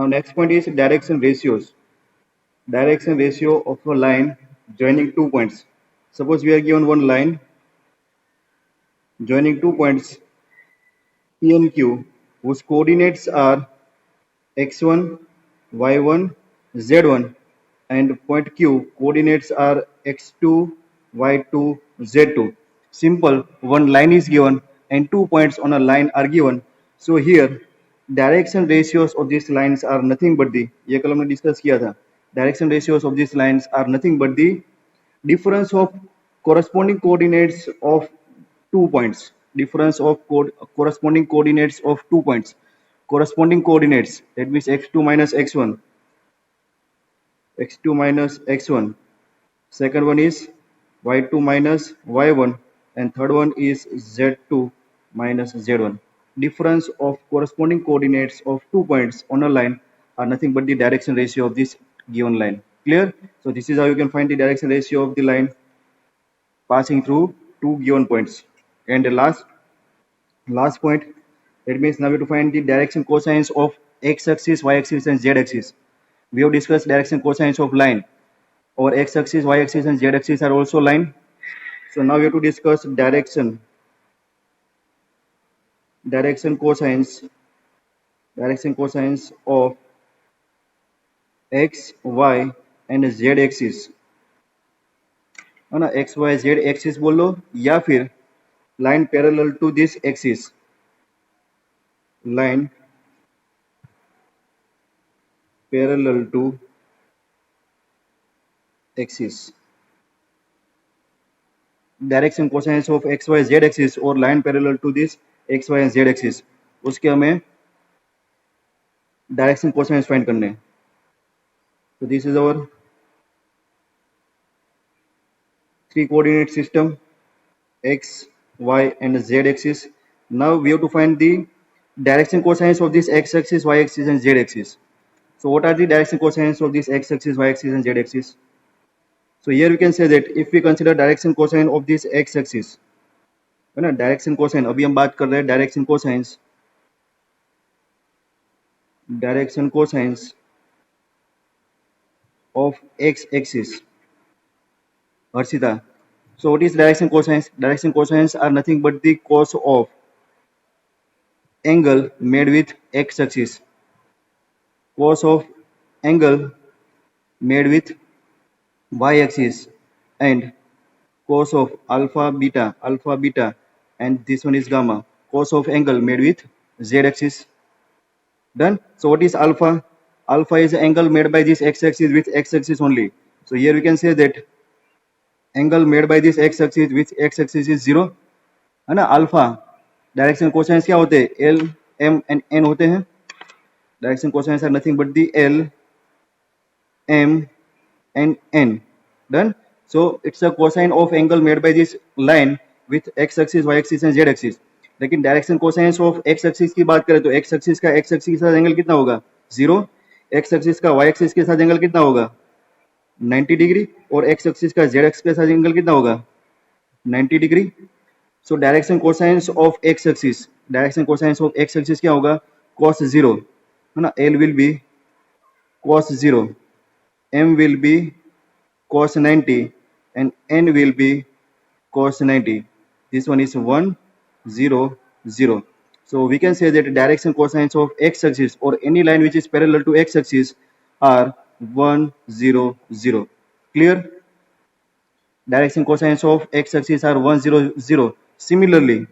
next point is direction ratios. Direction ratio of a line joining 2 points. Suppose we are given one line joining 2 points P and Q whose coordinates are x1, y1, z1, and point Q coordinates are x2, y2, z2. Simple, one line is given and 2 points on a line are given. So here direction ratios of these lines are nothing but the, ये कल हमने discuss किया था, direction ratios of these lines are nothing but the difference of corresponding coordinates of 2 points. Difference of corresponding coordinates of 2 points. Corresponding coordinates, that means x2 minus x1, x2 minus x1. Second one is y2 minus y1, and third one is z2 minus z1. Difference of corresponding coordinates of 2 points on a line are nothing but the direction ratio of this given line. Clear? So this is how you can find the direction ratio of the line passing through 2 given points. And the last point, that means now we have to find the direction cosines of x-axis, y-axis, and z-axis. We have discussed direction cosines of line. Our x-axis, y-axis, and z-axis are also line. So now we have to discuss direction cosines of x, y, and z-axis. है ना, x, y, z axis बोल लो या फिर line parallel to this axis, line parallel to axis. Direction cosines of x y z axis और line parallel to this x Y and Z axis, उसके हमें direction cosines find करने. तो this is our 3 coordinate system x, y, and z axis. Now we have to find the direction cosines of this x axis, y axis, and z axis. So what are the direction cosines of this x axis, y axis, and z axis? So here we can say that if we consider direction cosine of this x axis, है ना, direction cosine, अभी हम बात कर रहे हैं direction cosines of x axis. Harshita, so what is direction cosines? Direction cosines are nothing but the cos of angle made with x axis. Cos of angle made with y axis, and cos of alpha beta, and this one is gamma. Cos of angle made with z axis. Done. So what is alpha? Alpha is angle made by this x axis with x axis only. So here we can say that angle made by this x axis with x axis is 0, है ना. Alpha direction cosines क्या होते हैं? L, m and n होते हैं. Direction cosines are nothing but the l, m and n. Done. So it's a cosine of angle made by this line with x axis, Y axis and Z axis. लेकिन direction cosines of x axis की बात करें तो x axis का x axis के साथ angle कितना होगा? 0. एक्स एक्सिस का वाई एक्सिस के साथ एंगल कितना होगा? 90 डिग्री. और एक्स एक्सिस का जेड एक्सिस के साथ एंगल कितना होगा? 90 degree. So direction cosines of x axis, क्या होगा? cos 0, है ना. L will be cos 0, M will be cos 90, and n will be cos 90. This one is 1, 0, 0. So we can say that direction cosines of x axis or any line which is parallel to x axis are 1, 0, 0. Clear? Direction cosines of x axis are 1, 0, 0. Similarly,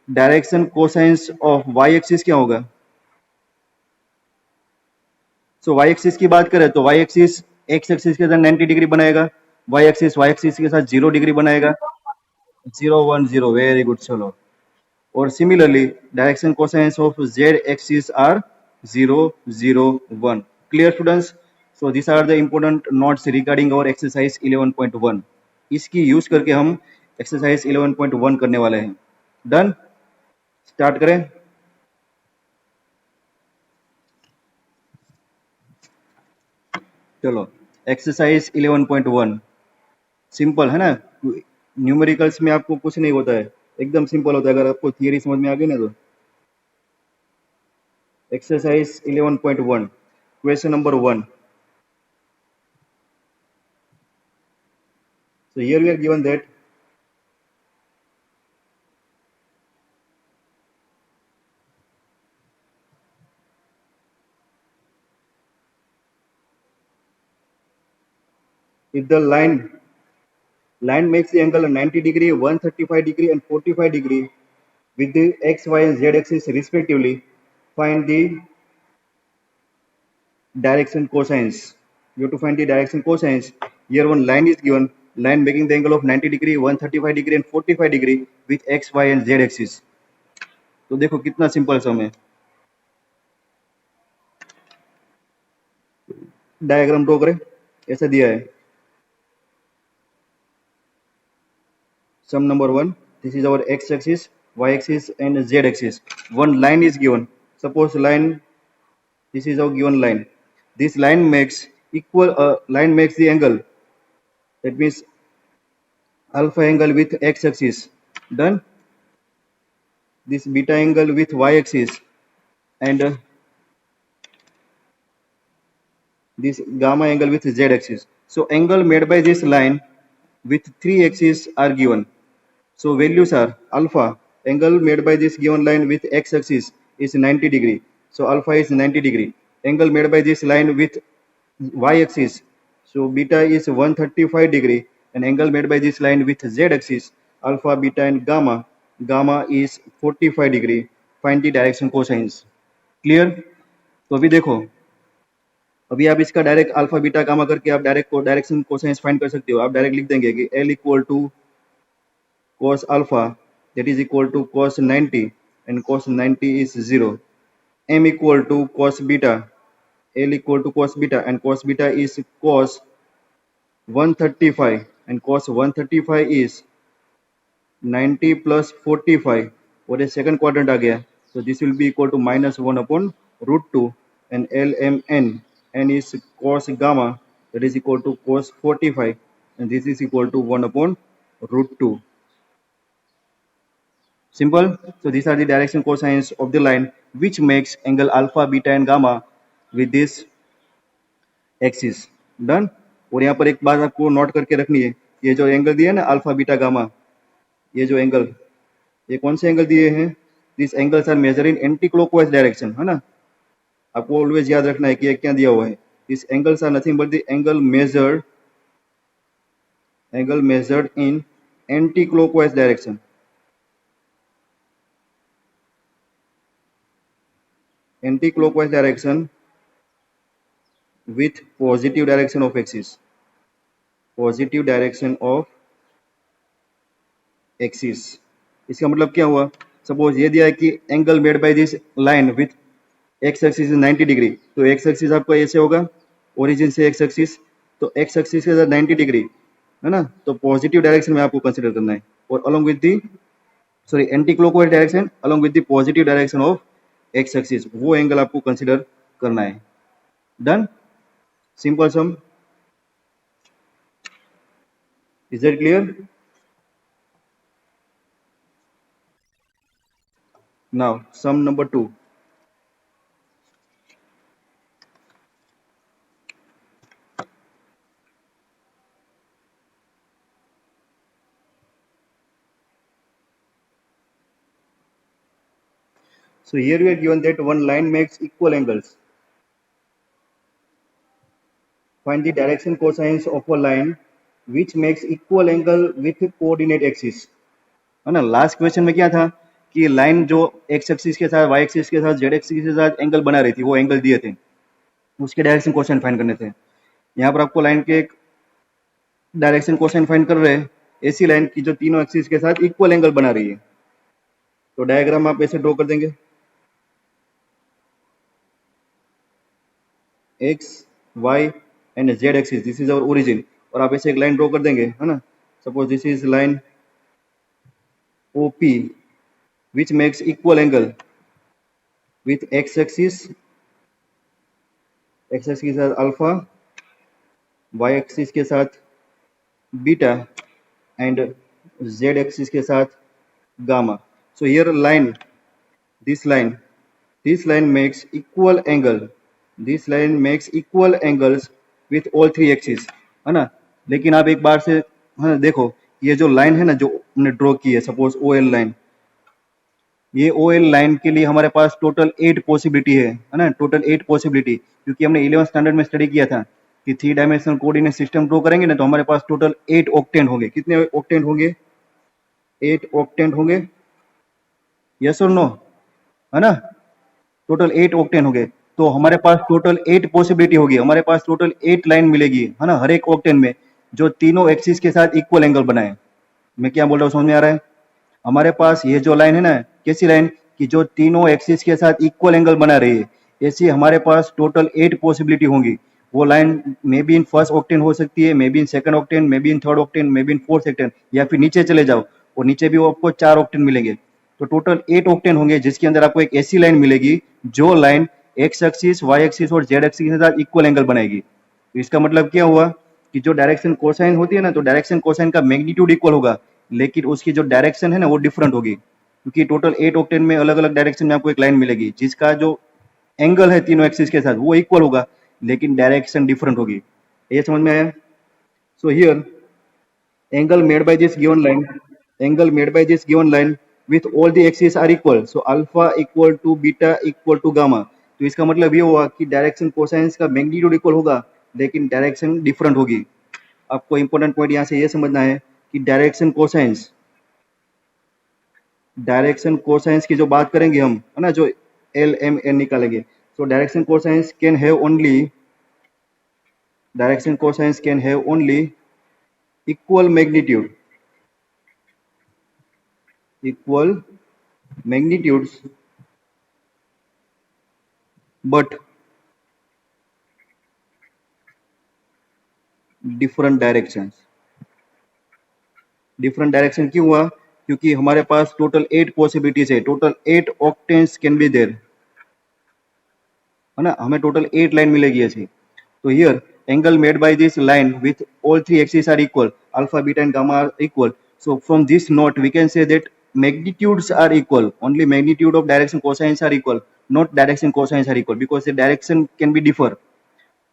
direction cosines of y axis क्या होगा? सो y axis की बात करें तो y axis x axis के साथ 90 degree बनाएगा, y axis के साथ 0 डिग्री बनाएगा. 0, 1, 0. Very good. चलो. और similarly direction cosines of z axis are 0, 0, 1. Clear students? So this are the important notes regarding our exercise 11.1. इसकी यूज करके हम एक्सरसाइज 11.1 करने वाले हैं. डन. स्टार्ट करें. चलो. एक्सरसाइज 11.1 सिंपल है ना. न्यूमेरिकल्स में आपको कुछ नहीं होता है, एकदम सिंपल होता है. अगर आपको थियरी समझ में आ गई ना तो Exercise 11.1. Question number 1. So here we are given that if the line makes the angle 90 degree, 135 degree and 45 degree with the x, y and z axis respectively, find the direction cosines. You have to find the direction cosines. Here one line is given, line making the angle of 90 degree, 135 degree and 45 degree with x, y and z axis. तो देखो कितना simple sum है. Diagram draw करें. ऐसा दिया है. Sum number 1. This is our x axis, y axis and z axis. One line is given. Suppose line, this is our given line. This line makes the angle. That means alpha angle with x axis. Done. This beta angle with y axis and this gamma angle with z axis. So angle made by this line with three axes are given. So values are alpha, angle made by this given line with x axis is 90 degree. So alpha is 90 degree. Angle made by this line with y axis, so beta is 135 degree, and angle made by this line with z axis, alpha, beta and gamma is 45 degree. Find the direction cosines. Clear? तो अभी देखो, अभी आप इसका direct alpha beta gamma करके आप direct direction cosines find कर सकते हो. आप डायरेक्ट लिख देंगे कि L equal to cos alpha that is equal to cos 90 and cos 90 is 0. M equal to cos beta, L equal to cos beta and cos beta is cos 135 and cos 135 is 90 plus 45 और ये second quadrant आ गया. So this will be equal to minus 1 upon root 2 and LMN, n is cos gamma that is equal to cos 45 and this is equal to 1 upon root 2. Simple. So these are the direction cosines of the line which makes angle alpha, beta and gamma with this axis. Done. और यहाँ पर एक बात आपको note करके रखनी है, ये जो एंगल दिया है ना अल्फा बीटा गामा, ये जो एंगल, ये कौन से एंगल दिए हैं? This angles are measure in anti clockwise direction, है ना. आपको ऑलवेज याद रखना है कि ये क्या दिया हुआ है. This angles are nothing but the angle measured in anti clockwise direction. Anti clockwise direction with positive direction of axis. Positive direction of axis. इसका मतलब क्या हुआ? सपोज ये दिया है कि angle made by this line with x axis 90 degree. तो x axis आपका ऐसे होगा, ओरिजिन से एक्स एक्सिस, तो एक्स एक्सिस के साथ 90 डिग्री है ना. तो पॉजिटिव डायरेक्शन में आपको कंसिडर करना है और along with the anti clockwise direction along with the positive direction of x axis, वो एंगल आपको कंसिडर करना है. Done. Simple sum. Is that clear? Now sum number 2. So here we are given that one line makes equal angles. Find the direction cosines of a line which makes equal angle with coordinate axis. है ना. Last question में क्या था कि line जो x axis के साथ Y axis के साथ जेड एक्सिस के साथ एंगल बना रही थी, वो एंगल दिए थे, उसके डायरेक्शन कोसाइन फाइंड करने थे. यहाँ पर आपको लाइन के एक डायरेक्शन कोसाइन फाइंड कर रहे हैं, ऐसी लाइन की जो तीनों एक्सिस के साथ इक्वल एंगल बना रही है. तो डायग्राम आप ऐसे ड्रॉ कर देंगे. X, Y and Z axis, this is our origin, और आप ऐसे एक लाइन ड्रॉ कर देंगे, है ना. Suppose this is line OP which makes equal angle with x axis के साथ अल्फा, y axis के साथ बीटा and z axis के साथ gamma. So here line, this line This line makes equal angle. This line makes equal angles with all three axes, है ना? लेकिन आप एक बार से है ना देखो, ये जो लाइन है ना जो हमने ड्रॉ की है, सपोज ओ एल लाइन, ये ओ एल लाइन के लिए हमारे पास टोटल 8 पॉसिबिलिटी है ना? टोटल 8 पॉसिबिलिटी, क्योंकि हमने 11th स्टैंडर्ड में स्टडी किया था कि 3 डायमेंशनल कोऑर्डिनेट सिस्टम ड्रॉ करेंगे ना तो हमारे पास टोटल 8 ऑक्टेंट होंगे। कितने ऑक्टेंट होंगे? 8 ऑक्टेंट होंगे। यस और नो, है ना? टोटल 8 ऑक्टेन हो गए। तो हमारे पास टोटल 8 पॉसिबिलिटी होगी, हमारे पास टोटल 8 लाइन मिलेगी, है ना, हर एक ऑक्टेन में, जो तीनों एक्सिस के साथ इक्वल एंगल बनाए। मैं क्या बोल रहा हूँ, समझ में आ रहा है? हमारे पास ये जो लाइन है ना, कैसी लाइन कि जो तीनों एक्सिस के साथ इक्वल एंगल बना रही है, ऐसी हमारे पास टोटल 8 पॉसिबिलिटी होंगी। वो line may be in first octane हो सकती है, may be in second octane, may be in third octane, may be in fourth octane, या फिर नीचे चले जाओ और नीचे भी आपको 4 ऑक्टेन मिलेंगे। तो टोटल 8 ऑक्टेन होंगे, जिसके अंदर आपको एक ऐसी लाइन मिलेगी जो line X axis, Y axis और जेड एक्सिस के साथ इक्वल एंगल बनाएगी। तो इसका मतलब क्या हुआ कि जो डायरेक्शन कोसाइन होती है ना, तो डायरेक्शन कोसाइन का मैग्नीट्यूड इक्वल होगा, लेकिन उसकी जो डायरेक्शन है ना वो डिफरेंट होगी, क्योंकि टोटल 8 ऑक्टेन में अलग अलग डायरेक्शन में आपको एक लाइन मिलेगी जिसका जो एंगल है तीनों एक्सिस के साथ वो इक्वल होगा, लेकिन डायरेक्शन डिफरेंट होगी। ये समझ में आया? So here angle made by this given line, angle made by this given line with all the axes are equal, so alpha equal to beta equal to gamma। तो इसका मतलब ये हुआ कि डायरेक्शन कोसाइंस का मैग्नीट्यूड इक्वल होगा, लेकिन direction different होगी। आपको इंपॉर्टेंट पॉइंट यहाँ से ये समझना है कि डायरेक्शन कोसाइंस की जो बात करेंगे हम, है ना, जो एल एम एन निकालेंगे, तो direction cosines can have only equal magnitude, equal magnitudes, but different directions। Different direction क्यों हुआ? क्योंकि हमारे पास टोटल 8 पॉसिबिलिटीज है, total 8 octants can be there, है ना, हमें टोटल 8 लाइन मिलेगी ऐसी। तो here angle made by this line with all three axis are equal, alpha beta and gamma are equal, so from this note we can say that magnitudes are equal, only magnitude of direction cosines are equal, not direction cosines are equal, because the direction can be differ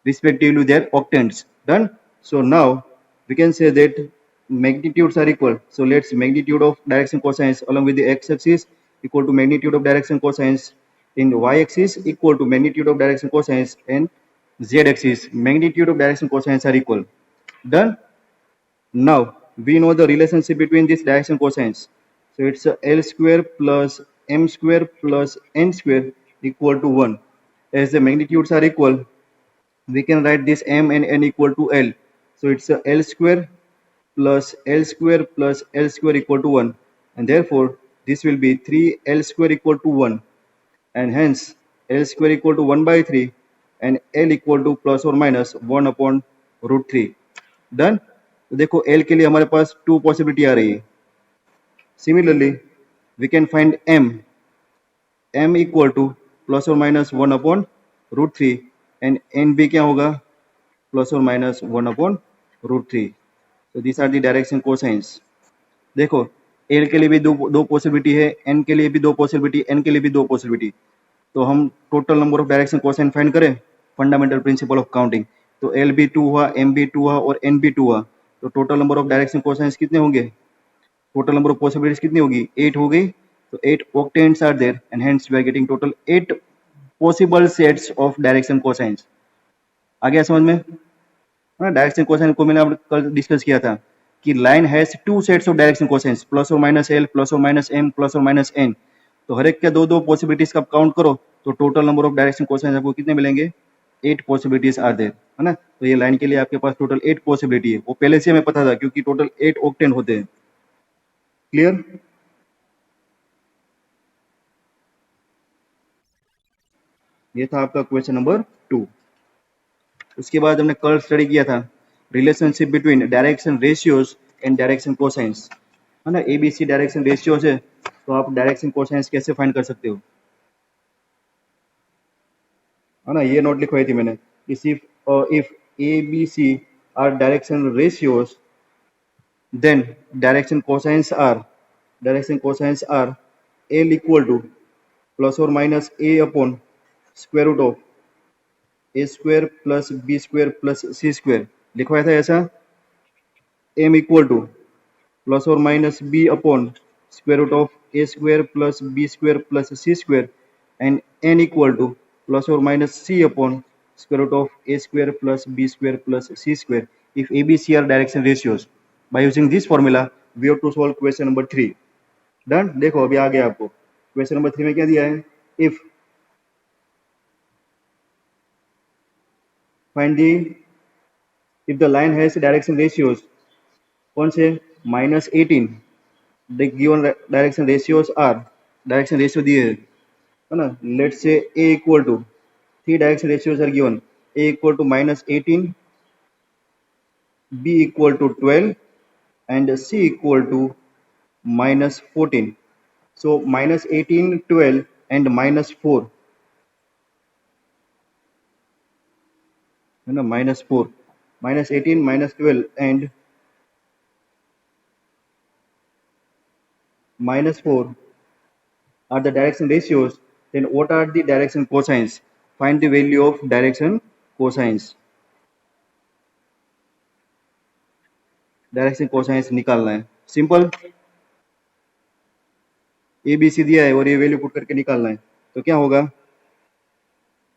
respectively their octants. Done? So now we can say that magnitudes are equal. So let's magnitude of direction cosines along with the x-axis equal to magnitude of direction cosines in y-axis equal to magnitude of direction cosines and z-axis. Magnitude of direction cosines are equal. Done? Now we know the relationship between this direction cosines. So it's L square plus m square plus n square equal to 1. As the magnitudes are equal, we can write this m and n equal to L. So it's a L square plus L square plus L square equal to 1, and therefore this will be 3L square equal to 1, and hence L square equal to 1 by 3 and L equal to plus or minus 1 upon root 3. Done? तो देखो L के लिए हमारे पास 2 possibility आ रही है। Similarly we can find m equal to plus or minus 1 upon root 3 and n भी क्या होगा, plus or minus 1 upon root 3. So these are the direction cosines। देखो L के लिए भी दो पॉसिबिलिटी है, n के लिए भी दो पॉसिबिलिटी, n के लिए भी दो पॉसिबिलिटी। तो हम total number of direction cosine find करें, फंडामेंटल प्रिंसिपल ऑफ काउंटिंग। तो L भी 2 हुआ, m भी 2 हुआ और n भी 2 हुआ, तो total number of direction cosines कितने होंगे, टोटल नंबर ऑफ पॉसिबिलिटीज कितनी होगी, 8 हो गई। तो 8 octants are there and hence we are getting total 8 possible sets of direction cosines। आ गया समझ में? डायरेक्शन कोसाइन को मैंने कल डिस्कस किया था कि line has 2 sets of direction cosines, plus और माइनस एल, प्लस और माइनस एम, प्लस और माइनस एन। तो हर एक के दो दो पॉसिबिलिटीज का काउंट करो तो total number of direction cosines आपको कितने मिलेंगे, 8 पॉसिबिलिटीज आर देयर, है ना। तो ये लाइन के लिए आपके पास टोटल 8 पॉसिबिलिटी है, वो पहले से हमें पता था क्योंकि टोटल 8 ऑक्टेन होते हैं। क्लियर? ये था आपका क्वेश्चन नंबर 2। उसके बाद हमने कल स्टडी किया था relationship between direction ratios and direction cosines, है ना। एबीसी डायरेक्शन रेशियोज है, तो आप डायरेक्शन कोसाइंस कैसे फाइंड कर सकते हो, है ना। ये नोट लिखवाई थी मैंने, if a B C are direction ratios then direction cosines are l equal to plus और minus a upon square root of a square plus b square plus c square लिखवाया था ऐसा। एम इक्वल टू प्लस और minus b upon square root of a square plus b square plus c square and n equal to plus और minus c upon square root of a square plus b square plus c square if a b c are direction ratios. By using this formula we have to solve question number 3. Done. देखो अभी आ गया आपको question number 3 में क्या दिया है, if find the if the line has direction ratios कौन से -18 the given direction ratios are direction ratio दिए है ना। Let's say a equal to 3 direction ratios are given a equal to -18 b equal to 12 and c equal to -14. So -18, 12 and -4 है ना, -4 -18 -12 and -4 are the direction ratios. Then what are the direction cosines? Find the value of direction cosines. Direction cosines निकालना है, simple. A B C दिया है और ये value put करके निकालना है, तो क्या होगा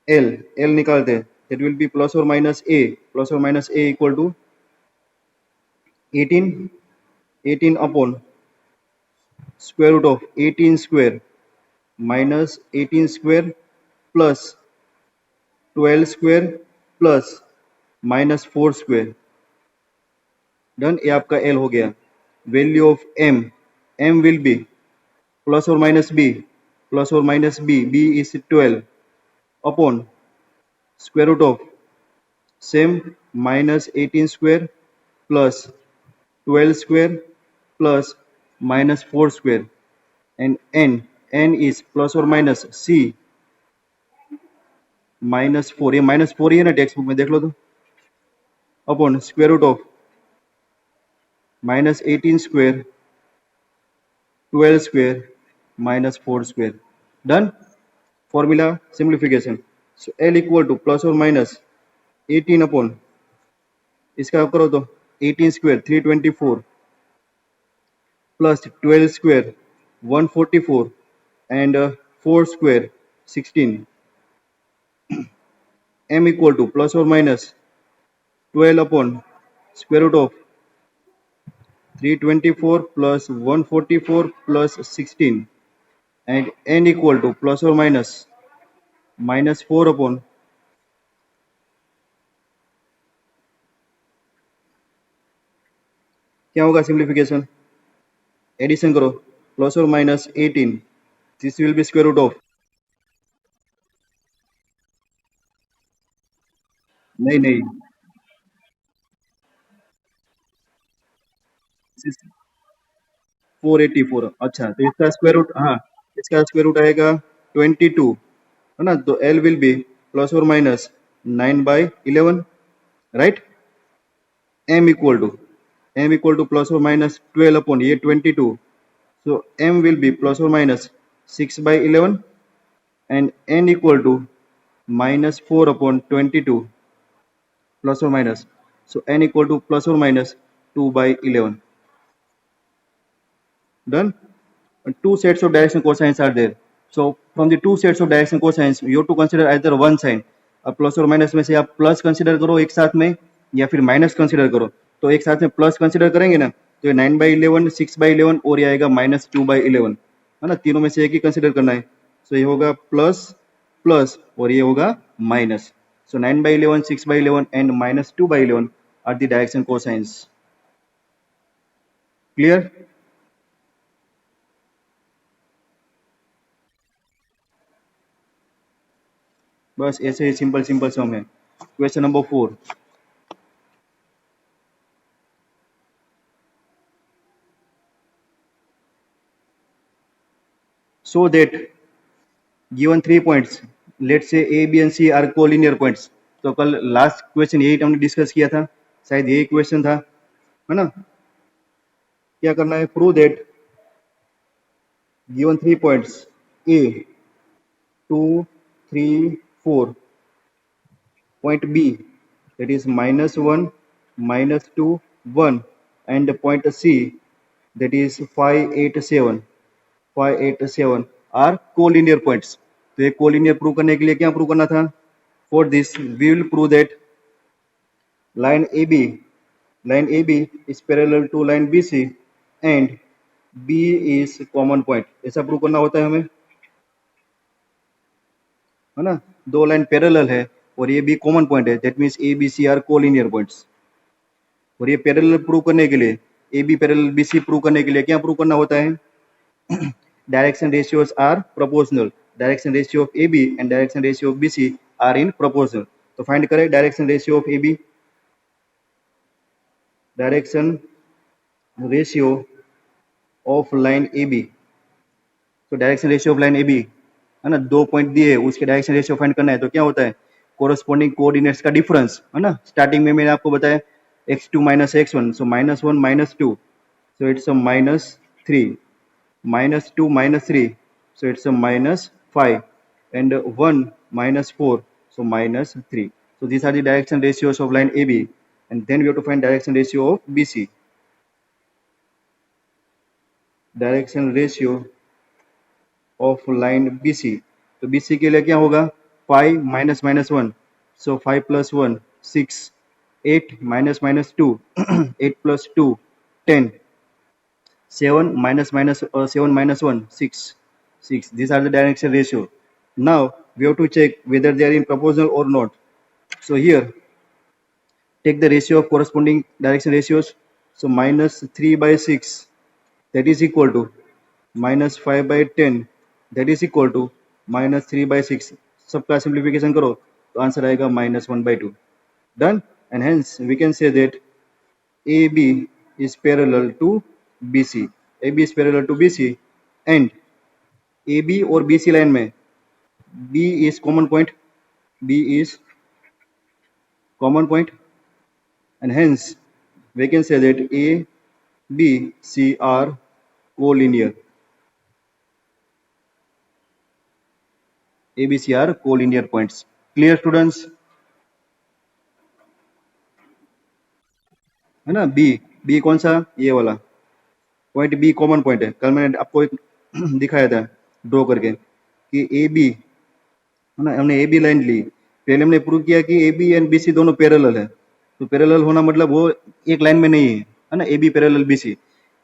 एल एल निकालते हैं, दैट विल बी प्लस और minus a equal to 18 upon square root of 18 square minus 18 square plus 12 square plus -4 square. Done, ये आपका एल हो गया। Value of m will be plus और minus b b is 12 upon square root of same -18 square plus 12 square plus -4 square and n is plus और minus c -4, ये -4 ही है ना text book में, देख लो तो, upon square root of -18 square 12 square -4 square. Done, formula simplification. So l equal to plus और minus 18 upon इसका करो तो 18 square 324 plus 12 square 144 and 4 square 16। M equal to plus और minus 12 upon square root of 324 plus 144 plus 16 and n equal to plus or minus 4 upon क्या होगा simplification, addition करो plus और minus 18, this will be square root of, नहीं 484। अच्छा तो इसका square root, हाँ इसका स्क्वायर रूट आएगा 22 है ना, तो एल विल बी प्लस और minus 9/11 right. M equal to plus और माइनस 12 अपॉन ये 22, so m will be plus or minus 6/11 and n equal to -4 upon 22 plus or minus, so n equal to plus or minus 2/11. Done. And two sets of direction cosines are there, so from the two sets of direction cosines you have to consider either one sign। अब plus और minus में से आप plus consider करो एक साथ में या फिर माइनस कंसिडर करो, तो एक साथ में प्लस कंसिडर करेंगे ना, तो ये 9/11 6/11 और ये आएगा -2/11 है ना, तीनों में से एक ही कंसिडर करना है। सो ये होगा प्लस प्लस और ये होगा minus, so 9/11 6/11 and -2/11 are the direction cosines. Clear? बस ऐसे ही सिंपल सम है। Question number 4, so that given 3 points, let's say a b and c are collinear points। तो कल लास्ट क्वेश्चन यही हमने डिस्कस किया था, शायद यही क्वेश्चन था है ना। क्या करना है, prove that given 3 points a 2, 3, 4. Point B, that is -1, -2, 1, and the point C, that is 5, 8, 7. 5, 8, 7 are collinear points. तो ये collinear प्रूव करने के लिए क्या प्रूव करना था? For this, we will prove that line AB is parallel to line BC and B is common point. ऐसा prove करना होता है हमें, है ना? दो लाइन पैरेलल है और ये भी कॉमन पॉइंट है, that means A B C are collinear points. और ये पैरेलल प्रूव करने के लिए, A B parallel B C prove करने के लिए क्या प्रूव करना होता है? Direction ratios are proportional. Direction ratio of A B and direction ratio of B C are in proportional. तो फाइंड करें direction ratio of A B. Direction ratio of line A B, तो direction ratio of line A B, है ना, दो point दिए, उसके direction ratio find करना है। तो क्या होता है? कोरस्पॉन्डिंग कोऑर्डिनेट्स का डिफरेंस, है ना। स्टार्टिंग में मैंने आपको बताया x2 minus x1, so -1 -2, so it's a -3, -2 -3, so it's a -5, and 1 -4, so -3. So these are the direction ratios of line AB, and then we have to find direction ratio of BC. Direction ratio of line BC, तो BC के लिए क्या होगा? 5 minus minus 1, so 5 plus 1 6, 8 minus minus 2 8 plus 2 10, 7 minus minus 7 minus 1 6 6. These are the direction ratio. Now we have to check whether they are in proportional or not. So here take the ratio of corresponding direction ratios. So -3 by 6, that is equal to -5 by 10, that is equal to -3 by 6. सबका simplification करो तो answer आएगा -1 by 2. Done. And hence we can say that AB is parallel to BC. AB is parallel to BC, and AB और BC line में B is common point. B is common point, and hence we can say that A, B, C are collinear. A, B, C are collinear points. Clear students? है ना। B कौन सा? ये वाला point B common point है। कल मैंने आपको एक दिखाया था ड्रॉ करके कि ए बी, है ना, हमने ए बी लाइन ली, पहले हमने प्रूव किया कि A B and B C दोनों पैरेलल है। तो पैरेलल होना मतलब वो एक लाइन में नहीं है ना, A B parallel B C.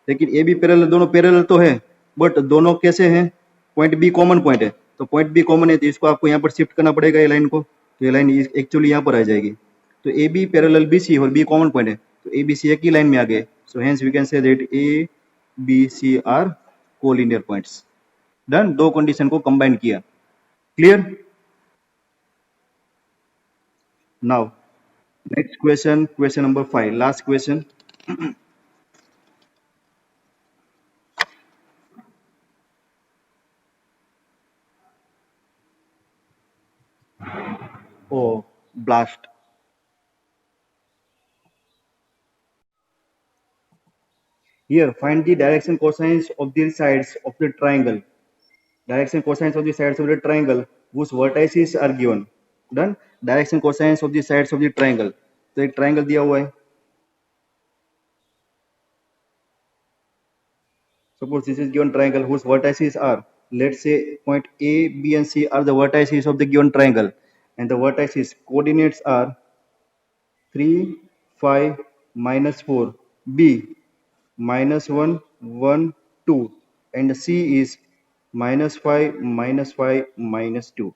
लेकिन ए बी पैरेलल, दोनों पैरेलल तो है, बट दोनों कैसे हैं? पॉइंट बी कॉमन पॉइंट है, तो पॉइंट बी कॉमन है तो इसको आपको यहाँ पर शिफ्ट करना पड़ेगा, ये लाइन को। तो ये लाइन एक्चुअली यहाँ पर आ जाएगी। तो A B parallel B C और बी कॉमन पॉइंट है, तो ए बी सी एक ही लाइन में आ गए। So hence we can say that A B C are collinear points. Done. दो कंडीशन को कंबाइन किया। Clear? Now next question, question number 5, last question. Oh, blast. Here, find the direction cosines of the sides of the triangle. Direction cosines of the sides of the triangle whose vertices are given. Done. Direction cosines of the sides of the triangle. तो एक triangle दिया हुआ है. Suppose this is given triangle whose vertices are, let's say point A, B and C are the vertices of the given triangle, and the vertices coordinates are 3, 5, -4, B, -1, 1, 2, and C is -5, -5, -2.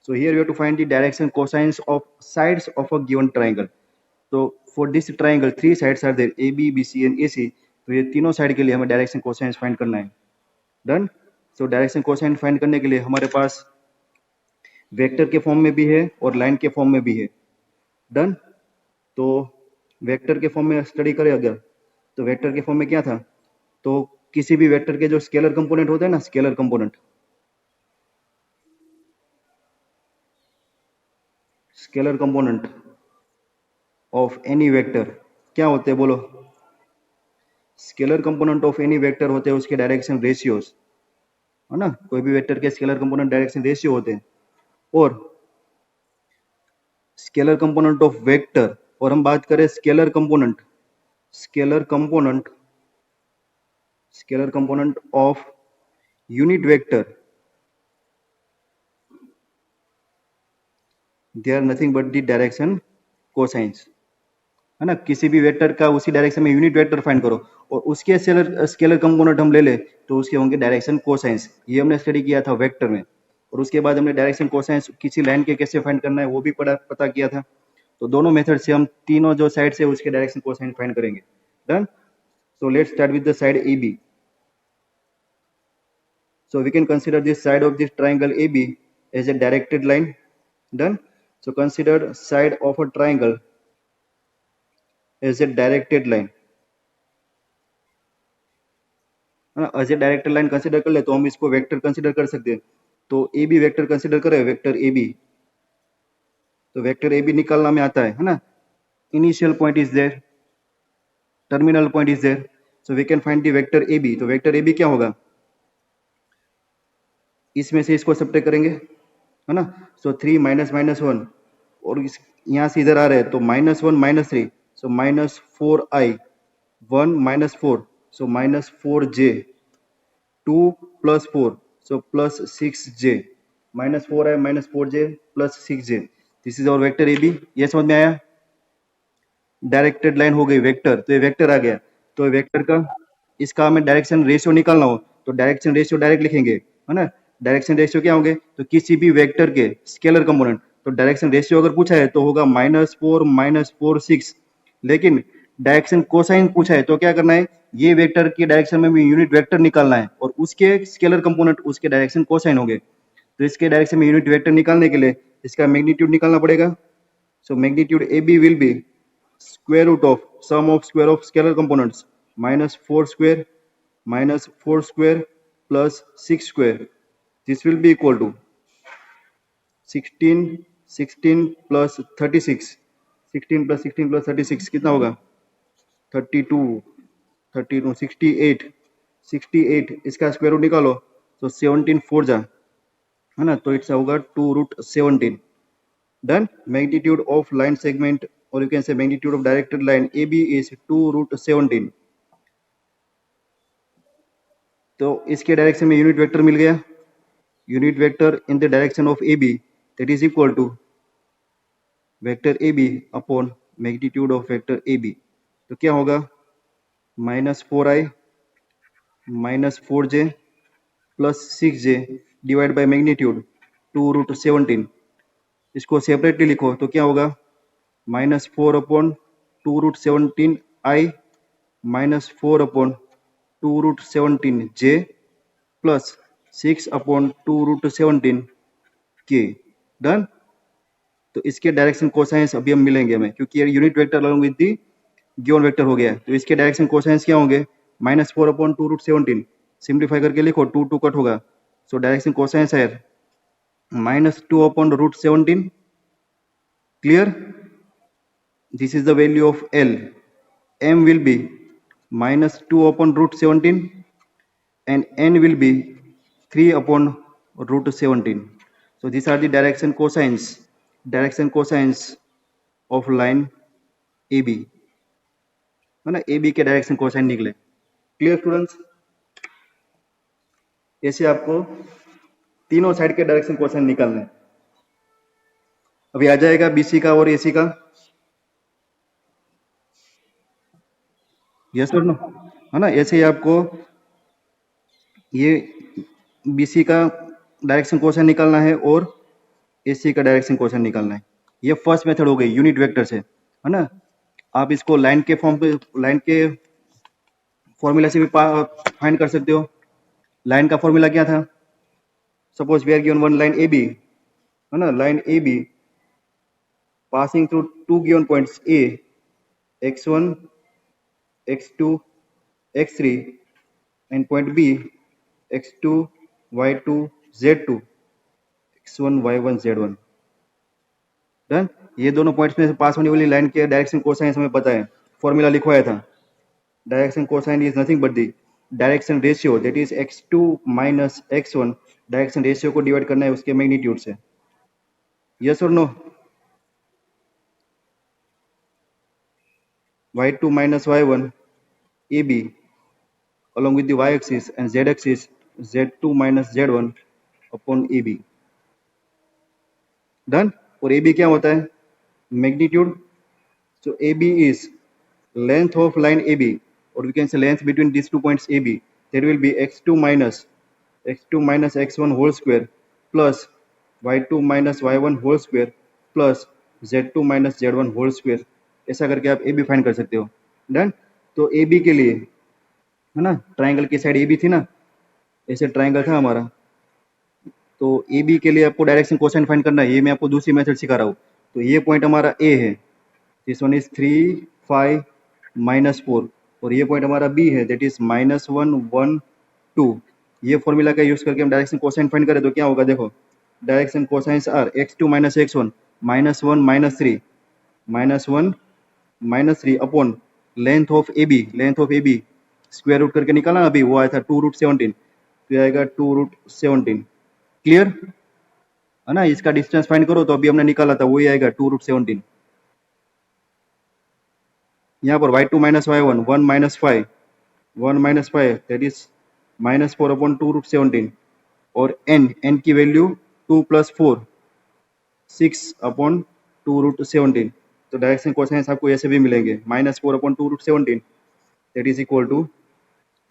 So here you have to find the direction cosines of sides of a given triangle. So for this triangle, three sides are there, AB, BC and AC. तो ये तीनों side के लिए हमें direction cosines find करना है. Done. So direction cosine find करने के लिए हमारे पास वेक्टर के फॉर्म में भी है और लाइन के फॉर्म में भी है. डन. तो वेक्टर के फॉर्म में स्टडी करें अगर, तो वेक्टर के फॉर्म में क्या था, तो किसी भी वेक्टर के जो स्केलर कंपोनेंट होते हैं ना, scalar component, scalar component of any vector क्या होते हैं बोलो? Scalar component of any vector होते हैं उसके डायरेक्शन रेशियोज, है ना. कोई भी वेक्टर के स्केलर कंपोनेंट डायरेक्शन रेशियो होते हैं. और स्केलर कंपोनेंट ऑफ वेक्टर, और हम बात करें scalar component, scalar component of unit vector, they are nothing but the direction cosines, है ना। किसी भी वेक्टर का उसी डायरेक्शन में यूनिट वेक्टर फाइंड करो और उसके स्केलर कंपोनेंट हम ले ले तो उसके होंगे डायरेक्शन कोसाइंस। ये हमने स्टडी किया था वेक्टर में, और उसके बाद हमने डायरेक्शन कोसाइंस किसी लाइन के कैसे फाइंड करना है वो भी पता किया था। तो दोनों मेथड से हम तीनों जो साइड से उसके डायरेक्शन कोसाइन फाइंड करेंगे। Done. So let's start with the side AB. So we can consider this side of this triangle AB as a directed line. Done. So consider side of a triangle as a directed line. As a directed line consider कर ले तो हम इसको vector consider कर सकते हैं। तो A B vector consider करें, वेक्टर ए बी, तो वेक्टर ए बी निकालना में आता है ना। Initial point is there, terminal point is there, so we can find the vector A B. तो वेक्टर ए बी क्या होगा, इसमें से इसको सब्ट्रैक्ट करेंगे, है ना। सो 3 माइनस माइनस 1, और इस यहाँ से इधर आ रहे हैं तो -1 -3, so -4i, 1 -4, so -4j, 2 + 4, so +6j, -4i -4j +6j, this is our vector A B. ये समझ में आया। डायरेक्टेड लाइन हो गई वेक्टर, तो ये वेक्टर आ गया। तो वेक्टर का इसका हमें डायरेक्शन रेशियो निकालना हो तो डायरेक्शन रेशियो डायरेक्ट लिखेंगे, है ना। डायरेक्शन रेशियो क्या होंगे, तो किसी भी वेक्टर के स्केलर कंपोनेंट, तो डायरेक्शन रेशियो अगर पूछा है तो होगा -4 -4 6, लेकिन डायरेक्शन कोसाइन पूछा है तो क्या करना है, ये वेक्टर की डायरेक्शन में भी यूनिट वेक्टर निकालना है और उसके स्केलर कंपोनेंट उसके डायरेक्शन कोसाइन होंगे। तो इसके डायरेक्शन में यूनिट वेक्टर निकालने के लिए इसका मैग्नीट्यूड निकालना पड़ेगा। So magnitude A B will be square root of sum of square of scalar components, -4 square -4 square plus 6 square. This will be equal to 16 plus 36, 16 plus 16 plus 36 कितना होगा, 32 68 इसका स्क्वायर रूट निकालो तो 17 4 जा, है ना, तो इट्स होगा 2√17। Done. Magnitude of line segment, or you can say magnitude of directed line AB is 2√17। तो इसके डायरेक्शन में यूनिट वेक्टर मिल गया, unit vector in the direction of AB that is equal to vector AB upon magnitude of vector AB। तो क्या होगा, -4i -4j plus 6j divide by magnitude 2√17। इसको separately लिखो तो क्या होगा, -4 upon 2√17i -4 upon 2√17j plus 6 upon 2√17k। Done. तो इसके डायरेक्शन कोसाइंस अभी हम मिलेंगे हमें, क्योंकि ये unit vector along with the given vector हो गया है। तो इसके डायरेक्शन कोसाइंस क्या होंगे, -4 अपॉन 2√17, सिंप्लीफाई करके लिखो 2 2 कट होगा। सो डायरेक्शन कोसाइंस है -2 upon √17। Clear. This is the value of L. M will be -2 upon √17 and N will be 3 upon √17. So these are the direction cosines of line AB, है ना। AB के direction cosine निकले। Clear students. ऐसे आपको तीनों side के direction cosine निकालने। अभी आ जाएगा BC का और AC का, यस और नो, है ना। ऐसे ही आपको ये BC का डायरेक्शन कोसाइन निकालना है और AC का डायरेक्शन कोसाइन निकालना है। ये फर्स्ट मेथड हो गई यूनिट वेक्टर से, है ना। आप इसको लाइन के फॉर्मूला से भी फाइंड कर सकते हो। लाइन का फॉर्मूला क्या था, suppose we are given one line AB, है ना। Line AB passing through two given points A, x1 x2 x3 and point B x2 y2 z2 x1 y1 z1। Done. ये दोनों पॉइंट्स में से पास होने वाली लाइन के डायरेक्शन कोसाइन हमें पता है, फॉर्मूला लिखवाया था। Direction cosine is nothing but the direction ratio, that is x2 minus x1। Direction ratio को डिवाइड करना है उसके मैग्नीट्यूड से। Yes or no? Y2 minus Y1 AB along with the y-axis and z-axis Z2 minus Z1 upon AB. Done? और AB क्या होता है? Magnitude. So AB is length of line AB, or we can say length between these 2 points AB. There will be x2 minus x1 whole square plus y2 minus y1 whole square plus z2 minus z1 whole square. ऐसा करके आप AB find कर सकते हो. Done. तो AB के लिए है ना, ट्राइंगल की साइड AB थी ना, ऐसे ट्राइंगल था हमारा, तो AB के लिए आपको डायरेक्शन कोसाइन फाइंड करना है. ये मैं आपको दूसरी मेथड सिखा रहा हूँ. तो ये पॉइंट हमारा A है, दिस वन इज 3 5 माइनस 4, और ये पॉइंट हमारा B है, दैट इज -1 1 2. ये फॉर्मूला का यूज करके हम डायरेक्शन कोसाइन फाइंड करें तो क्या होगा, देखो direction cosines are x2 minus x1 -1 minus 3 upon length of AB square root करके निकाला अभी, वो आया था 2√17, तो आएगा 2√17. क्लियर है ना. इसका डिस्टेंस फाइंड करो तो अभी हमने निकाला था वही आएगा 2√17. यहाँ पर y2 minus y1 1 minus 5 that is -4 upon 2√17, और n की वैल्यू 2 प्लस 4 6 अपॉन 2√17. तो डायरेक्शन कोसाइंस आपको ऐसे भी मिलेंगे, -4 upon 2√17 that is equal to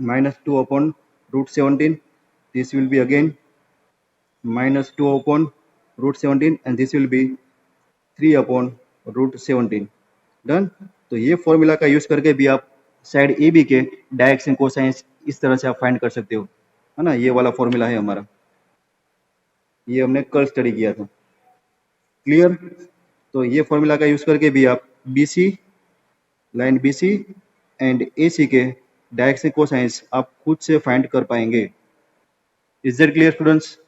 -2 upon √17. This will be again -2 upon √17 and this will be 3 upon √17. Done. तो ये फॉर्मूला का यूज करके भी आप साइड ए बी के डायरेक्शन कोसाइंस इस तरह से आप फाइंड कर सकते हो, है ना. ये वाला फॉर्मूला है हमारा, ये हमने कल स्टडी किया था. क्लियर. तो ये फॉर्मूला का यूज करके भी आप BC line BC and AC के डायरेक्शन कोसाइंस आप खुद से फाइंड कर पाएंगे. Is that clear students?